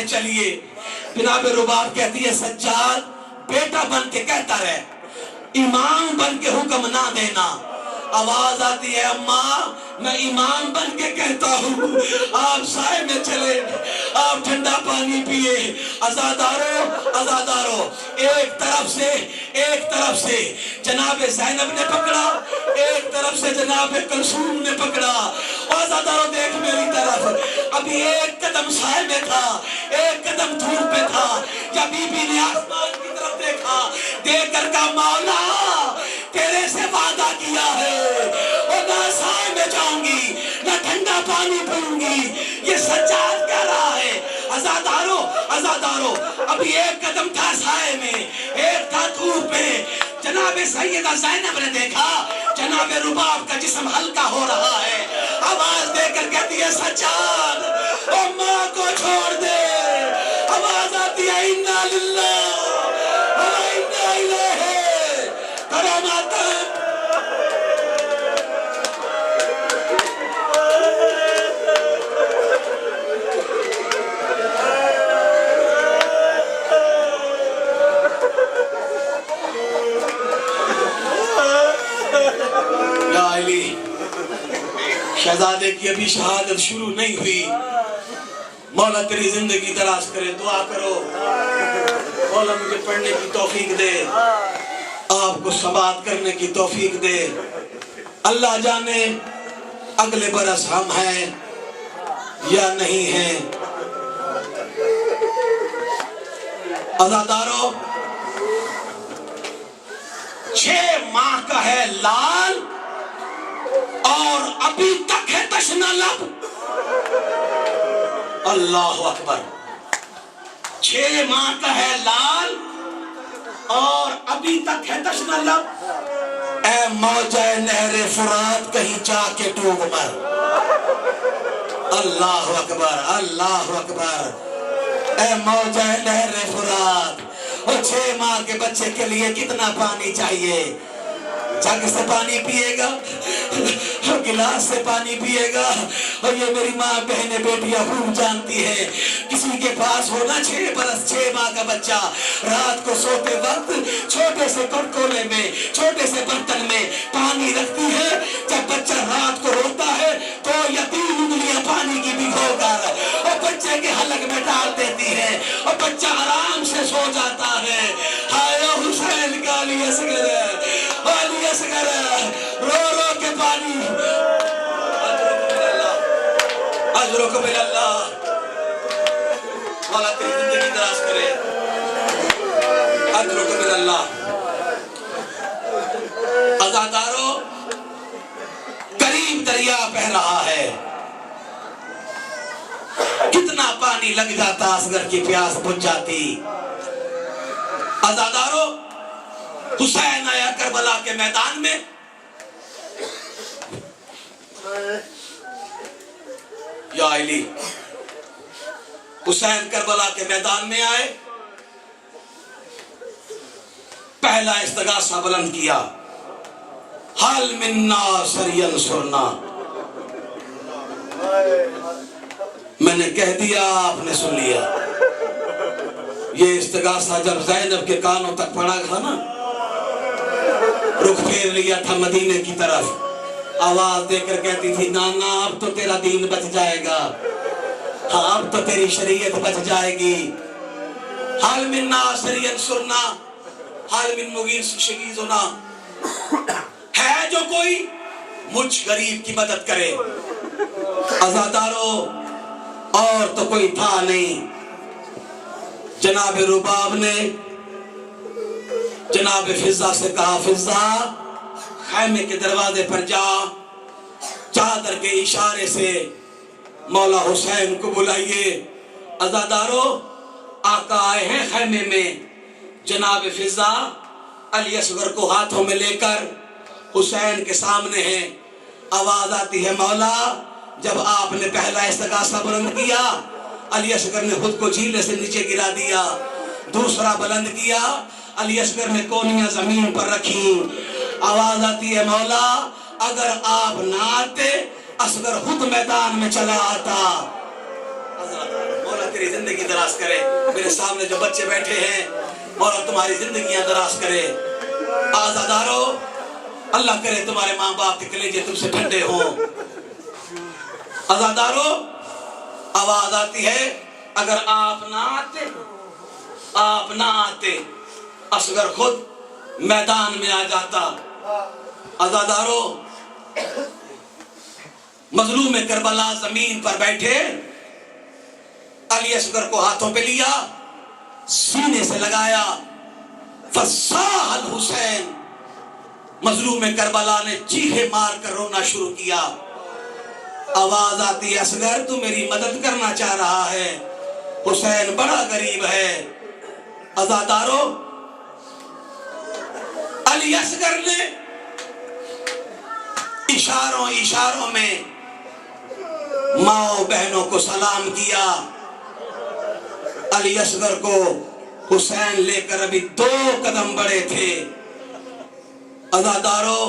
میں چلیے. جناب رباب کہتی ہے سجاد بیٹا بن کے کہتا رہے, امام بن کے حکم نہ دینا. آواز آتی ہے اماں میں امام بن کے کہتا ہوں, آپ سائے میں چلے, آپ ٹھنڈا پانی پیئے. ازادارو ایک طرف سے جناب زینب نے پکڑا, ایک طرف سے جناب کلثوم نے پکڑا. ازادارو دیکھ میری طرف, ابھی ایک قدم سائے میں تھا, ایک قدم دھوپ پہ تھا, یا بی بی نے آسمان کی طرف دیکھا, دیکھ کر کہا مولا تیرے سے وعدہ کیا ہے, اور نہ سائے میں جاؤں گی نہ ٹھنڈا پانی پیوں گی. یہ سجاد کہہ رہا ہے ازادارو ابھی ایک قدم تھا سائے میں, ایک تھا دھوپ میں. جناب سیدہ زینب نے دیکھا جناب رباب کا جسم ہلکا ہو رہا ہے, آواز دے کر کہتی ہے سجاد او ماں کو چھوڑ دے. آواز آتی ہے انا للہ و انا الیہ کراماتن. شہزادے کی ابھی شہادت شروع نہیں ہوئی, مولا تیری زندگی دراز کرے. دعا کرو مولا مجھے پڑھنے کی توفیق دے, آپ کو سماعت کرنے کی توفیق دے. اللہ جانے اگلے برس ہم ہیں یا نہیں ہیں. عزادارو 6 ماہ کا ہے لال اور ابھی تک ہے تشنہ لب. اللہ اکبر. 6 ماہ کا ہے لال اور ابھی تک ہے تشنہ لب. اے موجہ نہر فرات کہیں جا کے ڈوب مر. اللہ اکبر اللہ اکبر. اے موجہ نہر فرات. اور 6 ماہ کے بچے کے لیے کتنا پانی چاہیے؟ جگ سے پانی پیے گا, گلاس سے پانی پیے گا. اور یہ میری ماں بہنیں بیٹیاں خوب جانتی ہیں, کسی کے پاس ہونا 6 برس 6 ماہ کا بچہ رات کو سوتے وقت چھوٹے سے کٹکولے میں چھوٹے سے برتن میں پانی رکھتی ہے. جب بچہ رات کو روتا ہے تو یا 3 انگلیاں پانی کی بھگو کر اور بچے کے حلق میں ڈال دیتی ہے اور بچہ آرام سے سو جاتا ہے. ہائے حسین کا علی اصغر رو رو کے پانی. اجرکم اللہ, مولا تیری زندگی دراز کرے. اجرکم اللہ. عزادارو قریب دریا بہ رہا ہے, کتنا پانی لگ جاتا اصغر کی پیاس بجھ جاتی. عزادارو حسین آیا کربلا کے میدان میں, یا علی حسین کربلا کے میدان میں آئے, پہلا استغاثہ بلند کیا, حل من ناصر ینصرنا. میں نے کہہ دیا آپ نے سن لیا. یہ استغاثہ جب زینب کے کانوں تک پڑا تھا نا, رخ پھیر لیا تھا مدینے کی طرف, آواز دے کر کہتی تھی نانا اب تو تیرا دین بچ جائے گا, ہاں اب تو تیری شریعت بچ جائے گی. حال من ناصر ینصرنا حال من مغیث شگیزنا. ہے جو کوئی مجھ غریب کی مدد کرے. عزادارو اور تو کوئی تھا نہیں. جناب رباب نے جناب فضہ سے کہا فضہ خیمے کے دروازے پر جا, چادر کے اشارے سے مولا حسین کو بلائیے. عزادارو آقا آئے ہیں خیمے میں. جناب فضہ علی اصغر کو ہاتھوں میں لے کر حسین کے سامنے ہیں. آواز آتی ہے مولا جب آپ نے پہلا استغاثہ بلند کیا علی اصغر نے خود کو جھیلے سے نیچے گرا دیا, دوسرا بلند کیا علی اصغر نے کونیاں زمین پر رکھی. آواز آتی ہے مولا اگر آپ نہ آتے اصغر خود میدان میں چلا آتا. مولا तेरी जिंदगी दराज करे। मेरे सामने जो बच्चे बैठे हैं, मौला तुम्हारी जिंदगियां दराज करे। आजादारो, अल्लाह करे तुम्हारे माँ बाप के कलेजे तुमसे ठंडे हों। आजादारो, आवाज आती है, अगर आप ना आते असगर खुद मैदान में आ जाता। आजादारो, मजलूम करबला जमीन पर बैठे, अली असगर को हाथों पे लिया, सीने से लगाया, फसाहल हुसैन। मजलूम करबला ने चीखे मार कर रोना शुरू किया। आवाज आती है, असगर तू मेरी मदद करना चाह रहा है, हुसैन बड़ा गरीब है। आजादारो, अली असगर ने इशारों में माओ बहनों को सलाम किया। अली असगर को हुसैन लेकर अभी 2 कदम बढ़े थे। आजादारो,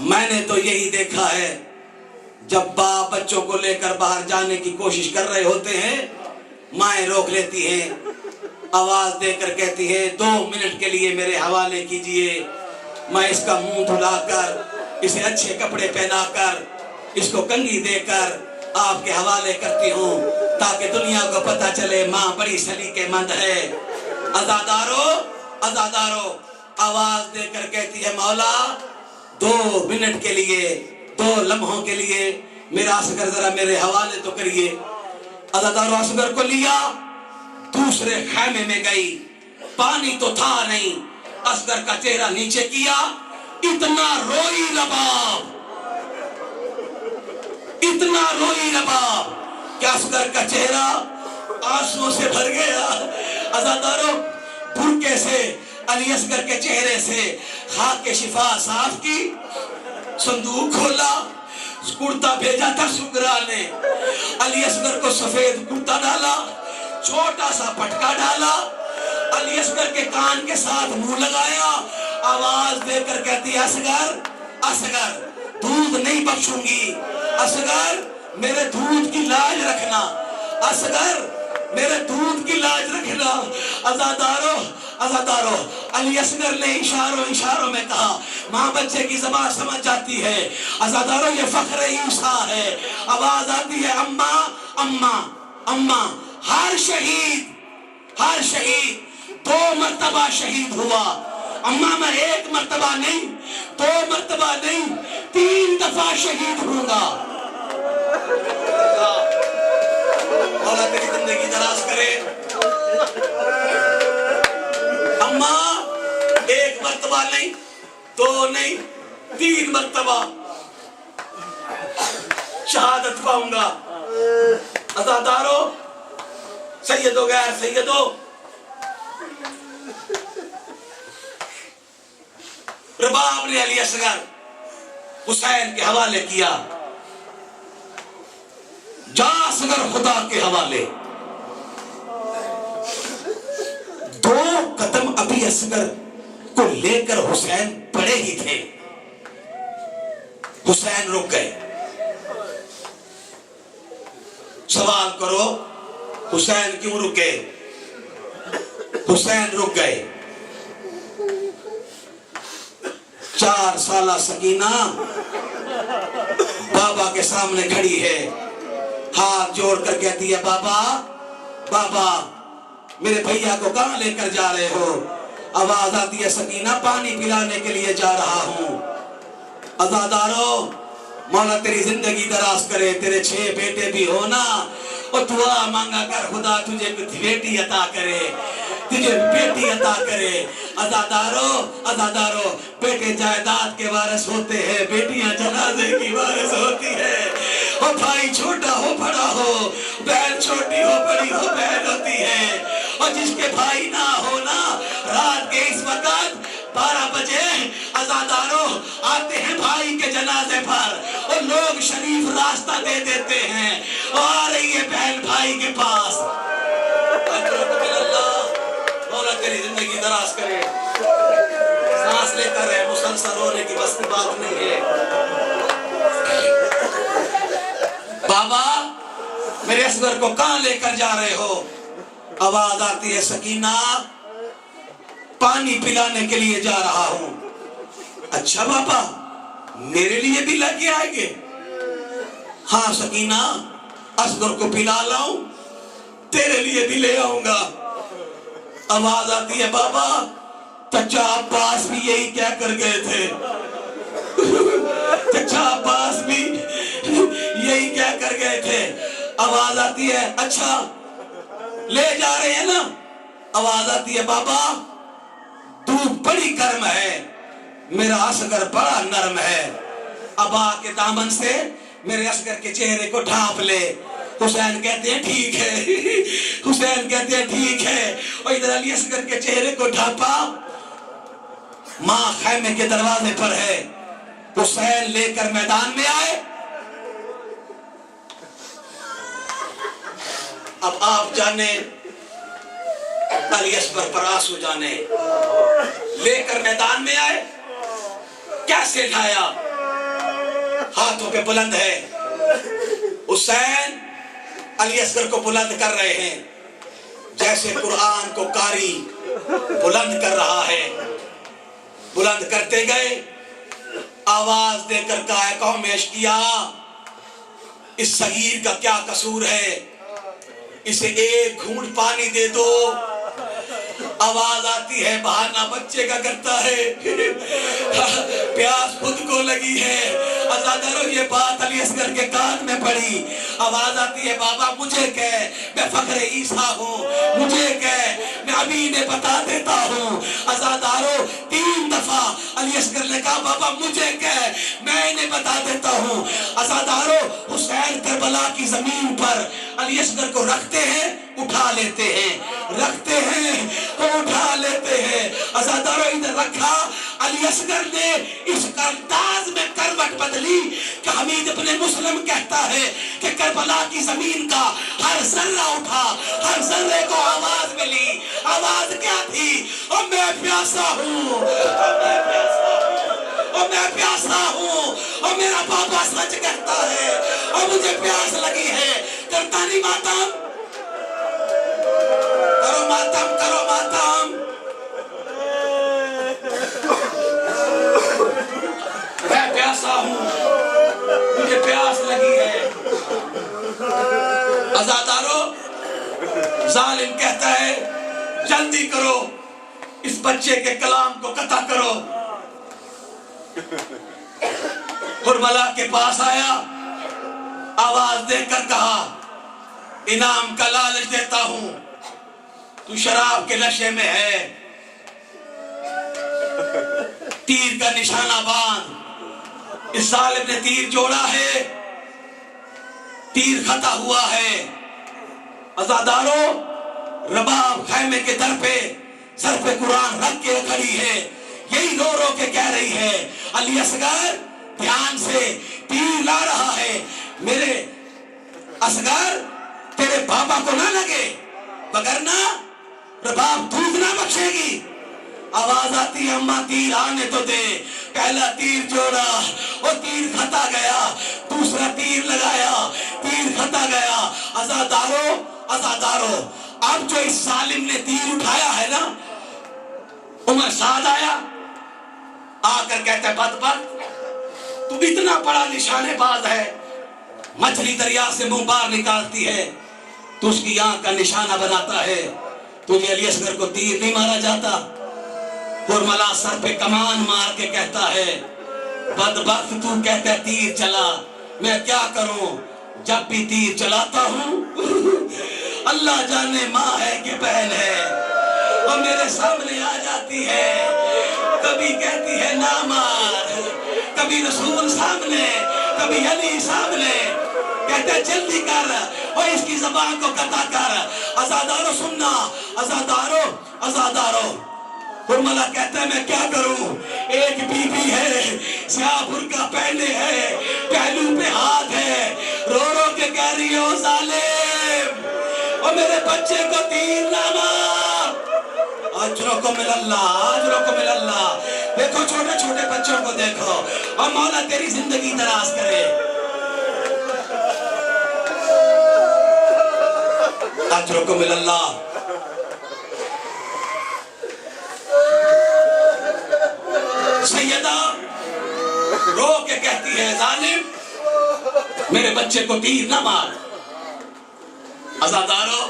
मैंने तो यही देखा है, जब बाप बच्चों को लेकर बाहर जाने की कोशिश कर रहे होते हैं, माएं रोक लेती हैं, आवाज देकर कहती है 2 मिनट के लिए मेरे हवाले कीजिए, मैं इसका मुंह धुलाकर, इसे अच्छे कपड़े पहनाकर, इसको कंघी देकर आपके हवाले करती हूँ, ताकि दुनिया को पता चले माँ बड़ी सलीकेमंद है। आजादारो, आवाज देकर कहती है, मौला 2 मिनट के लिए, 2 लम्हों के लिए मेरा असगर जरा मेरे हवाले तो करिए। आजादारो असगर को लिया, दूसरे खैमे में गई। पानी तो था नहीं, असगर का चेहरा नीचे किया, इतना रोई रबाब कि असगर का चेहरा आंसुओं से भर गया। आजादारो, बुरके से अली असगर के चेहरे से खाक के शिफा साफ की, संदूक खोला, कुर्ता भेजा था सुगरा ने, अली असगर को सफेद कुर्ता डाला, छोटा सा पटका डाला, अली असगर के कान के साथ मुंह लगाया, आवाज देकर कहती है, असगर दूध नहीं बख्शूंगी, असगर मेरे दूध की लाज रखना, असगर मेरे दूध की लाज रखना। आजादारो, अली असगर ने इशारों में कहा, माँ बच्चे की ज़बान समझ जाती है। आजादारो, ये फख्र ईसा है। आवाज आती है, अम्मा अम्मा अम्मा। हर शहीद 2 मर्तबा शहीद हुआ। अम्मा, मैं 1 मर्तबा नहीं, 2 मर्तबा नहीं, 3 दफा शहीद होऊंगा। मौला तेरी जिंदगी दराज करे। अम्मा, 1 मर्तबा नहीं, 2 नहीं, 3 मर्तबा शहादत पाऊंगा। आजादारो, सैयदो गैर सैयदो, रबाब ने अली असगर हुसैन के हवाले किया। जा असगर खुदा के हवाले। 2 कदम अभी असगर को लेकर हुसैन पड़े ही थे, हुसैन रुक गए। सवाल करो, हुसैन क्यों रुके? हुसैन रुक गए। 4 साला सकीना बाबा के सामने खड़ी है, हाथ जोड़कर कहती है, बाबा मेरे भैया को कहां लेकर जा रहे हो? आवाज आती है, सकीना पानी पिलाने के लिए जा रहा हूं। आजादारो, मौला तेरी जिंदगी दराज करे, तेरे 6 बेटे भी हो ना, और दुआ मांगा कर खुदा तुझे बेटी अता करे, तुझे बेटी अता करे। आजादारो, बेटे जायदाद के वारिस होते हैं, बेटियां जनाजे की वारिस होती है। और भाई छोटा हो बड़ा हो, बहन छोटी हो बड़ी हो, बहन होती है। और जिसके भाई ना हो ना, रात के इस वक्त 12 बजे आजादारो आते हैं भाई के जनाजे पर, और लोग शरीफ रास्ता दे देते हैं, और आ रही है बहन भाई के पास। मौला तेरी जिंदगी दराज करे, सांस लेता रहे, मुसलसल रोने की बस की बात नहीं है। बाबा मेरे असगर को कहां लेकर जा रहे हो? आवाज आती है, सकीना पानी पिलाने के लिए जा रहा हूं। अच्छा बाबा, मेरे लिए भी लेके आएंगे? हाँ सकीना, असगर को पिला लाऊं, तेरे लिए भी ले आऊंगा। आवाज आती है, बाबा चचा अब्बास भी यही क्या कर गए थे। चचा अब्बास भी यही क्या कर गए थे। आवाज आती है, अच्छा ले जा रहे हैं ना? आवाज आती है, बाबा तू बड़ी गर्म है, मेरा असगर बड़ा नरम है। अबा के दामन से मेरे असगर के चेहरे को ढांप ले। हुसैन कहते हैं ठीक है। हुसैन कहते हैं ठीक है। और इधर अली असगर के चेहरे को ढांपा। माँ खैमे के दरवाजे पर है। हुसैन लेकर मैदान में आए। अब आप जाने, अली असगर पर आंसू जाने। लेकर मैदान में आए, कैसे लाया? हाथों पे बुलंद है। हुसैन अली असगर को बुलंद कर रहे हैं, जैसे कुरान को कारी बुलंद कर रहा है। बुलंद करते गए, आवाज देकर कहा, कौम एशकिया, इस सगीर का क्या कसूर है, इसे एक घूंट पानी दे दो। आवाज आती है, बहाना बच्चे का करता है, प्यास खुद को लगी है। अज़ादारो ये बात अली असगर के कान में पड़ी। आवाज आती है, बाबा मुझे कह, मैं फखरे ईसा हूँ, मुझे कह, मैं अभी ने बता देता हूँ। अज़ादारो 3 दफा अली असगर ने कहा, बाबा मुझे कह, मैं इन्हें बता देता हूँ। अज़ादारो हुसैन करबला की जमीन पर अली असगर को रखते हैं, उठा लेते हैं, रखते हैं तो उठा लेते हैं। अज़ादारो इधर रखा, अली असगर ने इस अंदाज में करवट बदली कि हमीद इब्ने मुस्लिम कहता है कि करबला की जमीन का हर जर्रा उठा, हर जर्रे को आवाज मिली। आवाज क्या थी? और मैं प्यासा हूँ, और मैं प्यासा हूँ, और मैं प्यासा हूँ, और मेरा बाबा सच कहता है, और मुझे प्यास लगी है। करता नहीं मातम? करो मातम, करो मातम। मैं प्यासा हूं, मुझे प्यास लगी है। अज़ादारो, जालिम कहता है, जल्दी करो, इस बच्चे के कलाम को कता करो। हुरमला के पास आया, आवाज देकर कहा, इनाम का लालच देता हूं, तू शराब के नशे में है, तीर का निशाना बांध। इस जालिम ने तीर जोड़ा है, तीर खता हुआ है। अज़ादारो, रबाब खैमे के दर पे सर पे कुरान रख के खड़ी है, यही रो रो के कह रही है, अली असगर ध्यान से, तीर ला रहा है, मेरे असगर तेरे बाबा को ना लगे, वगरना रबाब दूध ना बख्शेगी। आवाज आती है, अम्मा तीर आने तो दे। पहला तीर जोड़ा, वो तीर खता गया, दूसरा तीर लगाया, तीर खता गया। अज़ादारो, अज़ादारो, अब जो इस सालिम ने तीर उठाया है ना, उमर साद आया, आकर कहता है, बदबख्त तू इतना बड़ा निशानेबाज है, मछली दरिया से मुंह बाहर निकालती है, तो उसकी आंख का निशाना बनाता है, तुझे अली असगर को तीर नहीं मारा जाता। हुरमला सर पे कमान मार के कहता है, बदबख्त तू कहता है तीर चला, मैं क्या करूं, जब भी तीर चलाता हूं अल्लाह जाने माँ है कि बहन है, और मेरे सामने आ जाती है, कभी कहती है ना मार, कभी रसूल सामने, कभी अली सामने, कहते जल्दी कर और इसकी ज़बान को कता कर। अज़ादारो सुनना, अज़ादारो, अज़ादारो। हुरमला कहता है मैं क्या करूं, एक बीबी है, स्याह बुर्का पहने है, पहलू पे हाथ है, रो रो के कह रही हो जालिम, और मेरे बच्चे को तीर ना मार। अजरों को मिलल्लाह, अजरों को मिलल्लाह। देखो छोटे छोटे बच्चों को देखो, और मौला तेरी जिंदगी दराज करे। अजरकुम इलल्लाह। सैयदा रो के कहती है, जालिम मेरे बच्चे को तीर ना मार। अज़ादारो,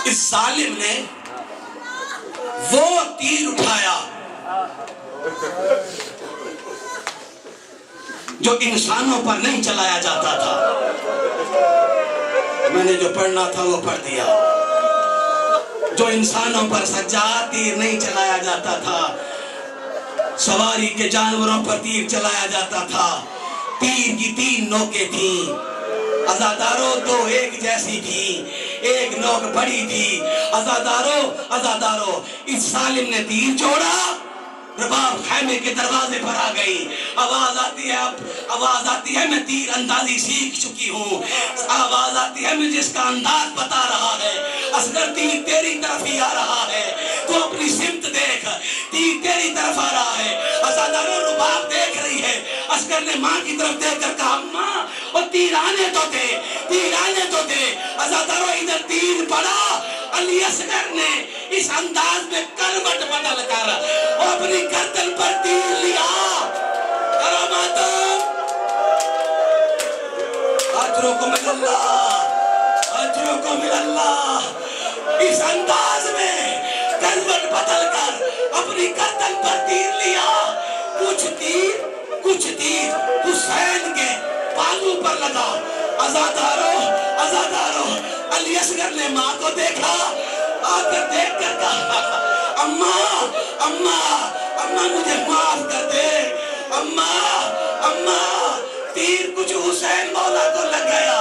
इस जालिम ने वो तीर उठाया जो इंसानों पर नहीं चलाया जाता था। मैंने जो पढ़ना था वो पढ़ दिया। जो इंसानों पर सच्चा तीर नहीं चलाया जाता था, सवारी के जानवरों पर तीर चलाया जाता था। तीर की 3 नोकें थी। अज़ादारो, 2 एक जैसी थी, एक नोक बड़ी थी। अज़ादारो, इस सालिम ने तीर जोड़ा, रबाब खैमे के दरवाजे पर आ गई। आवाज आती है, मैं तीर अंदाजी सीख चुकी हूँ। आवाज आती है, मैं जिसका अंदाज बता रहा है। असगर तीर तेरी तरफ ही आ रहा है, तो अपनी सिमत देख, तीर तेरी तरफ आ रहा है। अज़ादारो रुबाब देख रही है। असगर ने माँ की तरफ देखकर कहा, माँ और तीर आने तो दे, तीर आने तो दे। अज़ादारो इधर तीर पड़ा। अली असगर ने इस अंदाज में करवट बदल कर और अपनी गर्दन पर तीर लिया। अजरकुम इलल्लाह, अजरकुम इलल्लाह। इस अंदाज में करवट बदल कर अपनी गर्दन पर तीर लिया। कुछ तीर हुसैन के बाजू पर लगा। अज़ादारो, अली असगर ने माँ को देखा। आकर देख कर कहा, अम्मा मुझे माफ कर दे। अम्मा तीर कुछ हुसैन मौला को लग गया,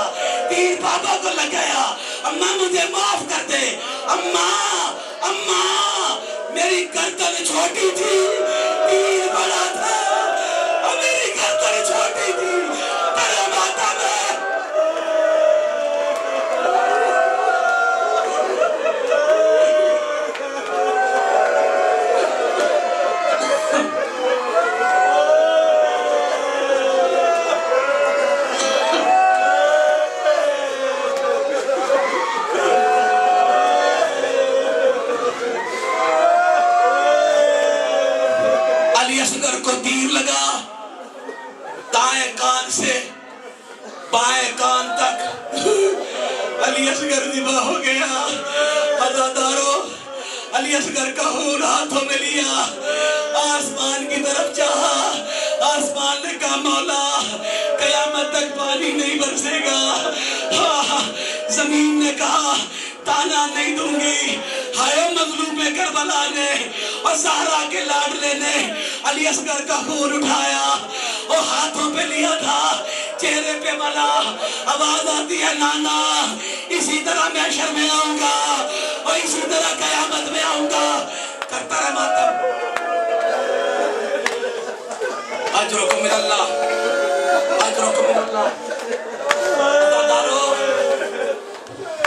तीर बाबा को लग गया। अम्मा मुझे माफ कर दे। अम्मा मेरी गर्दन छोटी थी, तीर बड़ा था, और मेरी गर्दन छोटी थी। तेरे माता में को तीर लगा। दाएं कान से बाएं कान तक अली असगर ज़िबा हो गया। अज़ादारो, अली असगर का खून हाथों में लिया, आसमान की तरफ चाहा। आसमान ने कहा, मौला कयामत तक पानी नहीं बरसेगा। जमीन ने कहा, ताना नहीं दूंगी। हाय मजलूम करबला ने और ज़हरा के लाडले ने अली असगर का खून उठाया और हाथों पे लिया था, चेहरे पे मला। आवाज आती है, नाना इसी तरह महशर में आऊंगा और इसी तरह कयामत में आऊंगा। करता रहे मातम। अजरकुम इलल्लाह, अजरकुम इलल्लाह।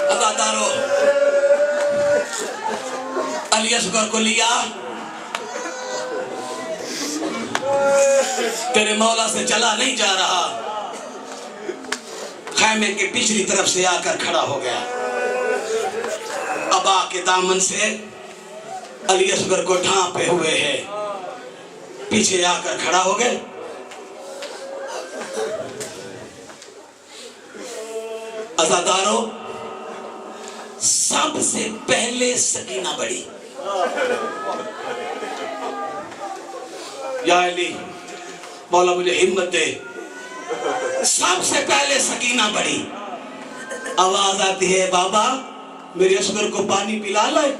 अज़ादारो अली असगर को लिया। तेरे मौला से चला नहीं जा रहा। खैमे के पिछली तरफ से आकर खड़ा हो गया। अबा के दामन से अली असगर को ढांपे हुए है, पीछे आकर खड़ा हो गए। अज़ादारो, सबसे पहले सकीना बढ़ी। या अली, मौला मुझे हिम्मत दे। सबसे पहले सकीना बढ़ी। आवाज आती है, बाबा मेरे असगर को पानी पिला लाए,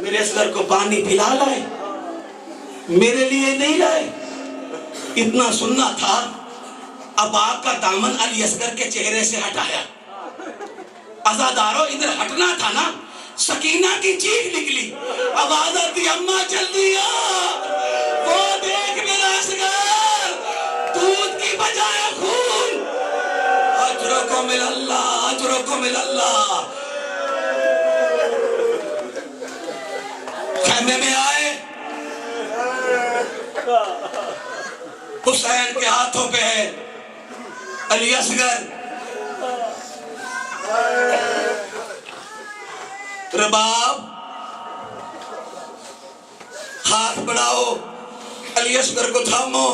मेरे असगर को पानी पिला लाए, मेरे लिए नहीं लाए। इतना सुनना था। अबा का दामन अली असगर के चेहरे से हटाया। अज़ादारो, इधर हटना था ना। सकीना की चीख निकली। आवाज आती, अम्मा जल्दी आ, वो देख मेरा असगर, दूध की बजाय खून। अजरकुम इलल्लाह, अजरकुम इलल्लाह। खैमे में आए। हुसैन के हाथों पे है अली असगर। رباب ہاتھ بڑھاؤ، علی اصغر کو تھامو۔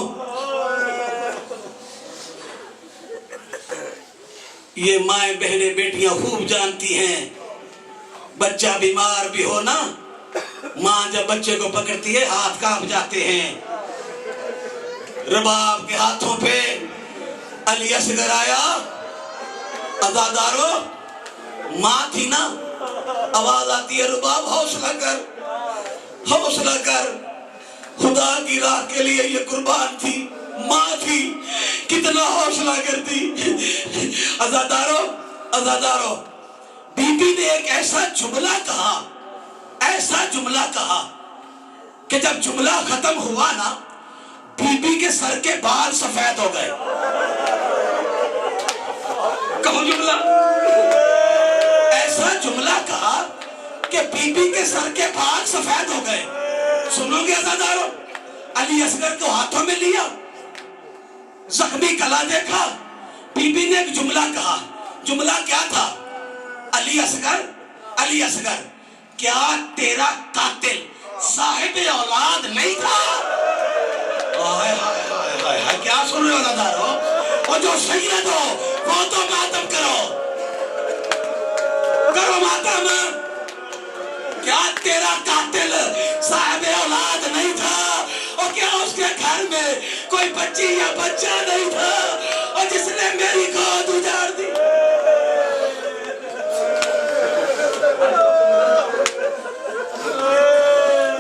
یہ مائیں بہنیں بیٹیاں خوب جانتی ہیں، بچہ بیمار بھی ہو نا، ماں جب بچے کو پکڑتی ہے ہاتھ کانپ جاتے ہیں۔ رباب کے ہاتھوں پہ علی اصغر آیا، عزادارو ماں تھی نا، آواز آتی ہے رباب حوصلہ کر، حوصلہ کر، خدا کی راہ کے لیے یہ قربان تھی، ماں تھی، کتنا حوصلہ کرتی۔ عزادارو عزادارو، بی بی نے ایک ایسا جملہ کہا، ایسا جملہ کہا کہ جب جملہ ختم ہوا نا، بی بی کے سر کے بال سفید ہو گئے۔ کہو جملہ، ایسا جملہ کہا کہ بی بی کے سر کے بال سفید ہو گئے۔ سنو گے عزادارو، علی اصغر کو ہاتھوں میں لیا، زخمی گلا دیکھا، بی بی نے ایک جملہ کہا۔ جملہ کیا تھا؟ علی اصغر، علی اصغر، کیا تیرا قاتل صاحب اولاد نہیں تھا؟ کیا سن رہے ہو عزادارو؟ اور جو سید ہو وہ تو ماتم کرو، کرو ماتم۔ کیا تیرا قاتل صاحب اولاد نہیں تھا؟ اور کیا اس کے گھر میں کوئی بچی یا بچہ نہیں تھا؟ اور جس نے میری گود اجاڑ دی؟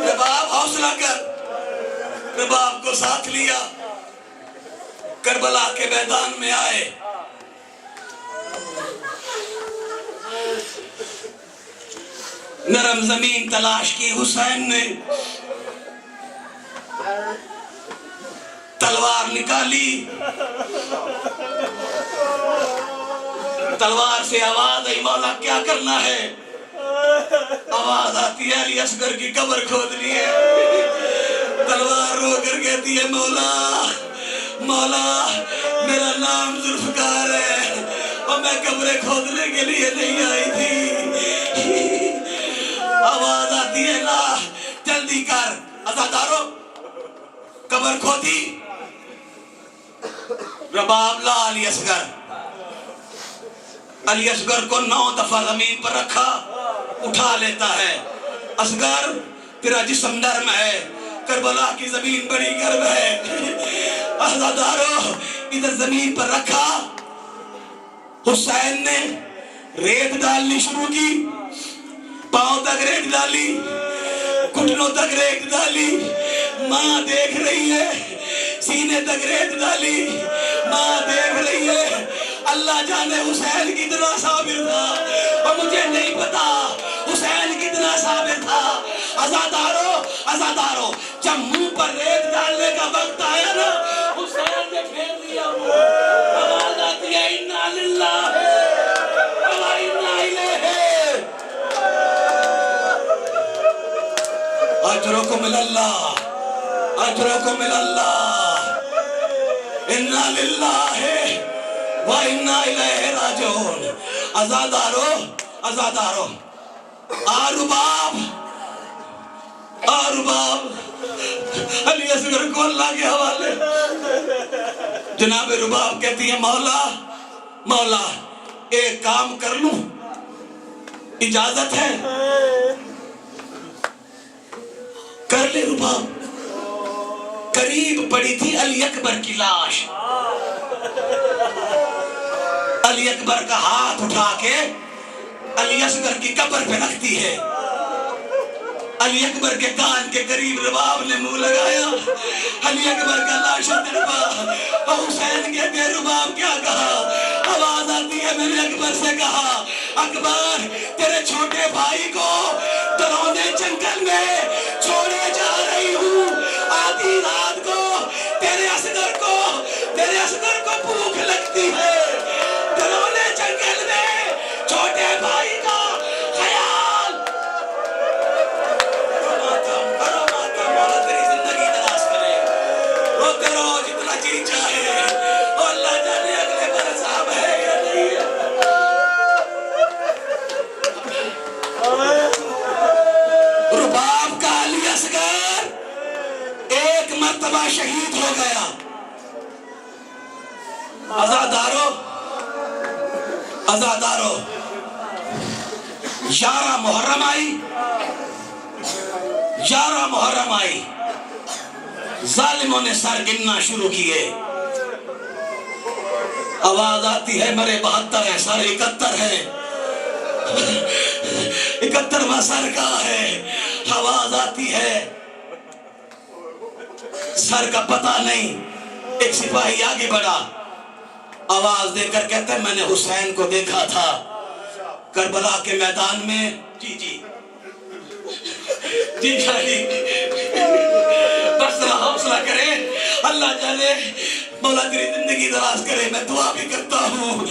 رباب حوصلہ کر، رباب کو ساتھ لیا، کربلا کے میدان میں آئے۔ نرم زمین تلاش کی حسین نے، تلوار نکالی، تلوار سے آواز آئی، مولا کیا کرنا ہے؟ آواز آتی ہے علی اصغر کی قبر کھودنی ہے۔ تلوار رو کر کہتی ہے مولا، مولا میرا نام ذوالفقار ہے اور میں قبریں کھودنے کے لیے نہیں آئی تھی۔ آواز آتی ہے لا جلدی کر۔ عزادارو قبر کھودی، رباب لا علی اصغر، علی اصغر کو 9 دفعہ زمین پر رکھا، اٹھا لیتا ہے۔ اصغر تیرا جسم نرم ہے، کربلا کی زمین بڑی گرم ہے۔ عزادارو ادھر زمین پر رکھا، حسین نے ریت ڈالنی شروع کی، پاؤں تک ریت ڈالی، گھٹنوں تک ریت ڈالی، ماں دیکھ رہی ہے، سینے تک ریت ڈالی، ماں دیکھ رہی ہے۔ اللہ جانے حسین کتنا صابر تھا، اور مجھے نہیں پتا حسین کتنا صابر تھا۔ عزادارو عزادارو، جب منہ پر ریت ڈالنے کا وقت آیا نا، حسین نے پھیر دیا منہ۔ آواز آتی ہے انا للہ و انا الیہ، اجرکم اللہ، اجرکم اللہ، انا للہ و انا الیہ راجعون۔ عزادارو عزادارو، رباب رباب علی اصغر کو اللہ کے حوالے۔ جناب رباب کہتی ہے مولا، مولا ایک کام کر لوں، اجازت ہے؟ کر لے رباب۔ قریب پڑی تھی علی اکبر کی لاش، علی اکبر کا ہاتھ اٹھا کے علی اصغر کی قبر پہ رکھتی ہے۔ علی اکبر کے کان کے قریب رباب نے منہ لگایا، علی اکبر کا لاشا تڑپا، اور حسین کہتے ہیں رباب کیا کہا؟ آواز آتی ہے میں نے اکبر سے کہا، اکبر تیرے چھوٹے بھائی کو درونے جنگل میں چھوڑے جا رہی ہوں، آدھی رات کو تیرے اصغر کو بھوک لگتی ہے، درونے جنگل میں چھوٹے بھائی کا خیال۔ کرو ماتم، مولا تیری زندگی دراز کرے، روتے رہو جتنا جی چاہے، اور اللہ جانے اگلے برس اب ہے یا نہیں ہے۔ مرتبہ شہید ہو گیا۔ آزادارو، آزادارو، 11 محرم آئی، 11 محرم آئی، ظالموں نے سر گننا شروع کیے۔ آواز آتی ہے میرے 72 ہیں، سر 71 ہے، 71واں سر کا ہے۔ آواز آتی ہے، سر کا پتہ نہیں۔ ایک سپاہی آگے بڑھا، آواز دے کر کہتا ہے میں نے حسین کو دیکھا تھا کربلا کے میدان میں۔ جی جی جی جی، بس ذرا حوصلہ کرے، اللہ جانے مولا تیری زندگی دراز کرے۔ میں دعا بھی کرتا ہوں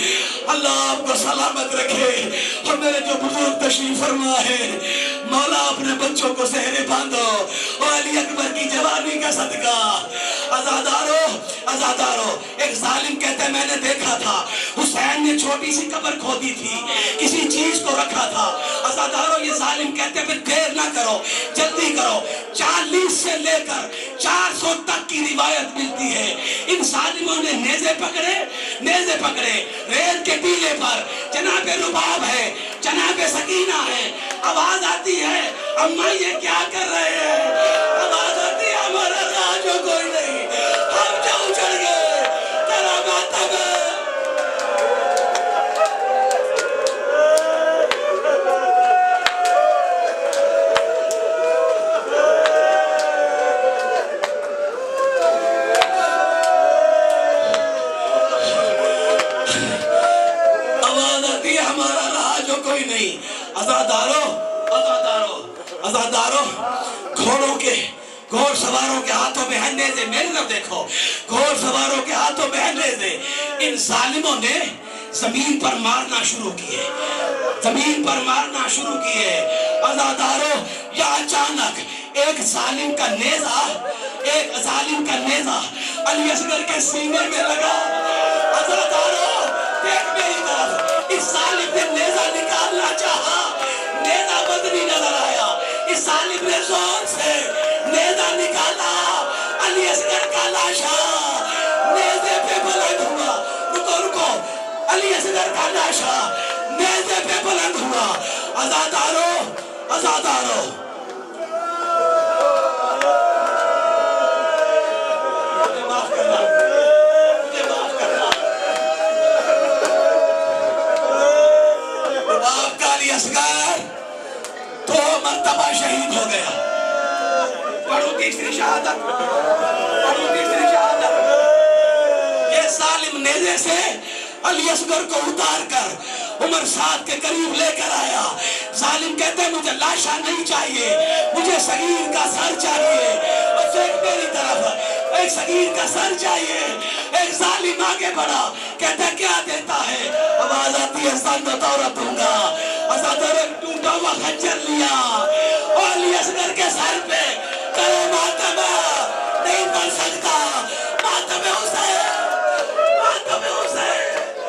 اللہ آپ کو سلامت رکھے، اور میرے جو بزرگ تشریف فرما ہے مولا اپنے بچوں کو سہرے باندھو، اور علی اکبر کی جوانی کا صدقہ۔ آزادارو، آزادارو، ایک ظالم کہتا ہے میں نے دیکھا تھا حسین نے چھوٹی سی قبر کھودی تھی، کسی چیز کو رکھا تھا۔ آزادارو، یہ ظالم کہتے ہیں پھر دیر نہ کرو، جلدی کرو۔ 40 سے لے کر 400 تک کی روایت ملتی ہے، ان ظالموں نے نیزے پکڑے، نیزے پکڑے، ریت کے ٹیلے پر جناب رباب ہے، جناب سکینہ ہے۔ آواز آتی ہے اماں یہ کیا کر رہے ہیں؟ آواز آتی ہے ہمارا راج ہو کوئی نہیں، ہم جو اچھڑ گئے تیرا ماتم ہے۔ کوئی نہیں۔ آزادارو، آزادارو، آزادارو، گھوڑ سواروں کے ہاتھوں میں نیزے، میری طرف دیکھو، گھوڑ سواروں کے ہاتھوں میں نیزے۔ ان ظالموں نے زمین پر مارنا شروع کیے، زمین پر مارنا شروع کیے۔ آزادارو، یا اچانک ایک ظالم کا نیزہ، ایک ظالم کا نیزہ علی اصغر کے سینے میں لگا۔ آزادارو دیکھ میری طرف، اس ظالم نے نیزہ نکالنا چاہا، نیزہ بدنی نظر آیا، اس ظالم نے زور سے نیزہ نکالا، علی اصغر کا لاشا نیزے پہ بلند ہوا۔ رکو رکو، علی اصغر کا لاشا نیزے پہ بلند ہوا۔ آزادارو، آزادارو، تو مرتبہ شہید ہو گیا۔ پڑھو تیسری شہادت، پڑھو تیسری شہادت۔ یہ ظالم نیزے سے علی اصغر کو اتار کر عمر سعد کے قریب لے کر آیا۔ ظالم کہتے ہیں مجھے لاشا نہیں چاہیے، مجھے صغیر کا سر چاہیے۔ اور ایک میری طرف، ایک صغیر کا سر چاہیے۔ ایک ظالم آگے بڑھا، کہتا ہے کیا دیتا ہے؟ آواز آتی ہے سن بطور دوں گا۔ آزادارو، ٹوٹا ہوا خنجر لیا اور علی اصغر کے سر پہ